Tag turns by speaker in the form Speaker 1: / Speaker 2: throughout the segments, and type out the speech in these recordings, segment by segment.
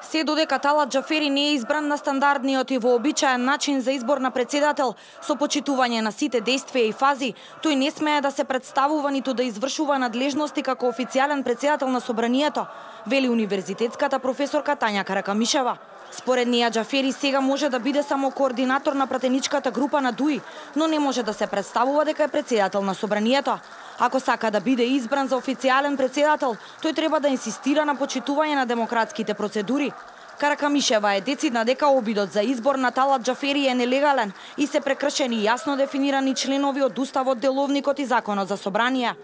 Speaker 1: Се додека Талат Џафери не е избран на стандардниот и вообичаен начин за избор на председател, со почитување на сите действија и фази, тој не смее да се представува ниту да извршува надлежности како официјален председател на собранието, вели универзитетската професорка Тања Каракамишева. Според неја Џафери сега може да биде само координатор на пратеничката група на ДУИ, но не може да се представува дека е председател на собранието. Ако сака да биде избран за официјален председател, тој треба да инсистира на почитување на демократските процедури. Каракамишева е децидна дека обидот за избор на Талат Џафери е нелегален и се прекршени јасно дефинирани членови од Уставот, Деловникот и Законот за собрание.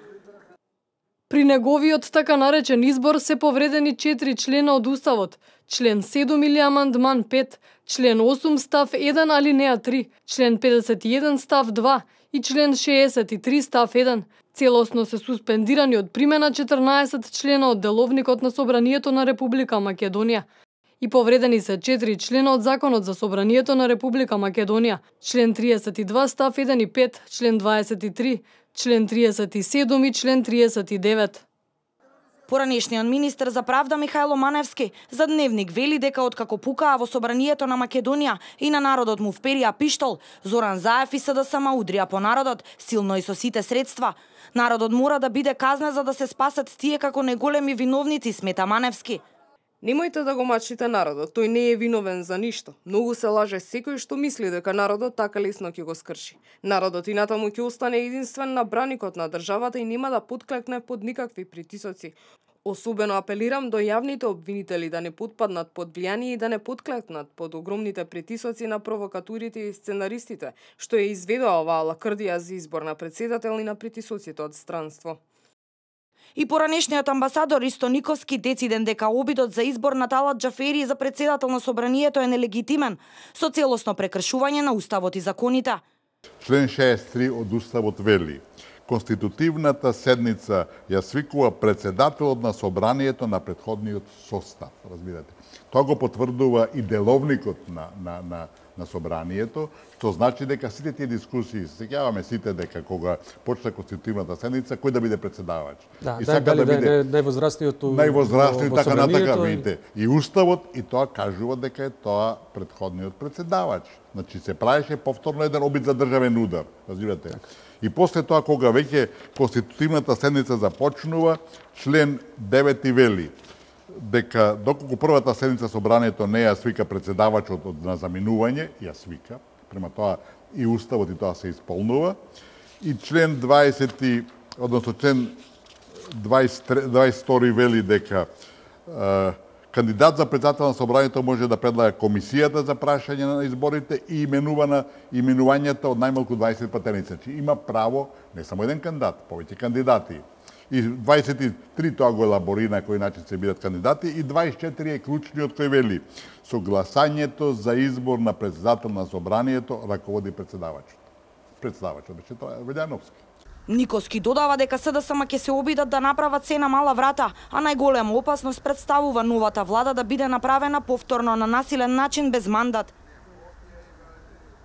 Speaker 2: При неговиот така наречен избор се повредени 4 члена од Уставот, член 7 или амандман 5, член 8 став 1 алинеја 3, член 51 став 2 и член 63 став 1. Целосно се суспендирани од примена 14 члена од Деловникот на Собранието на Република Македонија. И повредени се 4 члена од Законот за Собранието на Република Македонија, член 32 став 1 и 5, член 23, член 37 и член 39.
Speaker 1: Поранешниот министер за правда Михајло Маневски за Дневник вели дека откако пукаа во Собранието на Македонија и на народот му вперија пиштол, Зоран Заев и СДСМ удрија по народот, силно и со сите средства. Народот мора да биде казнен за да се спасат тие како неголеми виновници, смета Маневски.
Speaker 3: Немојте да го мачите народот, тој не е виновен за ништо. Многу се лаже секој што мисли дека народот така лесно ќе го скрши. Народот и натаму ќе остане единствен на браникот на државата и нема да потклекне под никакви притисоци. Особено апелирам до јавните обвинители да не потпаднат под влијание и да не потклекнат под огромните притисоци на провокатурите и сценаристите, што ја изведува оваа лакрдија за избор на председател и на притисоците од странство.
Speaker 1: И поранешниот амбасадор Ристо Никовски дециден дека обидот за избор на Талат Џафери за председател на собранието е нелегитимен, со целосно прекршување на Уставот и законите.
Speaker 4: Член 63 од Уставот вели: Конститутивната седница ја свикува председателот на собранието на претходниот состав. Разбирате. Тоа го потврдува и Деловникот на собранието, што значи дека сите тие дискусии, сеќаваме сите дека кога почна конститутивната седница, кој да биде председавач.
Speaker 5: Да, и сака да биде
Speaker 4: највозрастниот така натака видите. И Уставот и тоа кажува дека е тоа претходниот председавач. Значи се правеше повторно еден обид за државен удар, разбирате. И после тоа кога веќе конститутивната седница започнува, член 9 вели дека доколку првата седница собранието не ја свика председавачот на заминување, ја свика, према тоа и Уставот и тоа се исполнува, и член 20, односно член 22 вели дека кандидат за председател на собранието може да предлага комисијата за прашање на изборите и именувањата од најмалку 20 пратеници. Значи има право не само еден кандидат, повеќе кандидати. И 23 тоа го елаборира на кој начин се бидат кандидати и 24 е клучниот кој вели: согласањето за избор на председател на собранието раководи председавачот. Председавачот беше тоа Велјановски.
Speaker 1: Никовски додава дека СДСМ ќе се обидат да направат се на мала врата, а најголема опасност представува новата влада да биде направена повторно на насилен начин без мандат.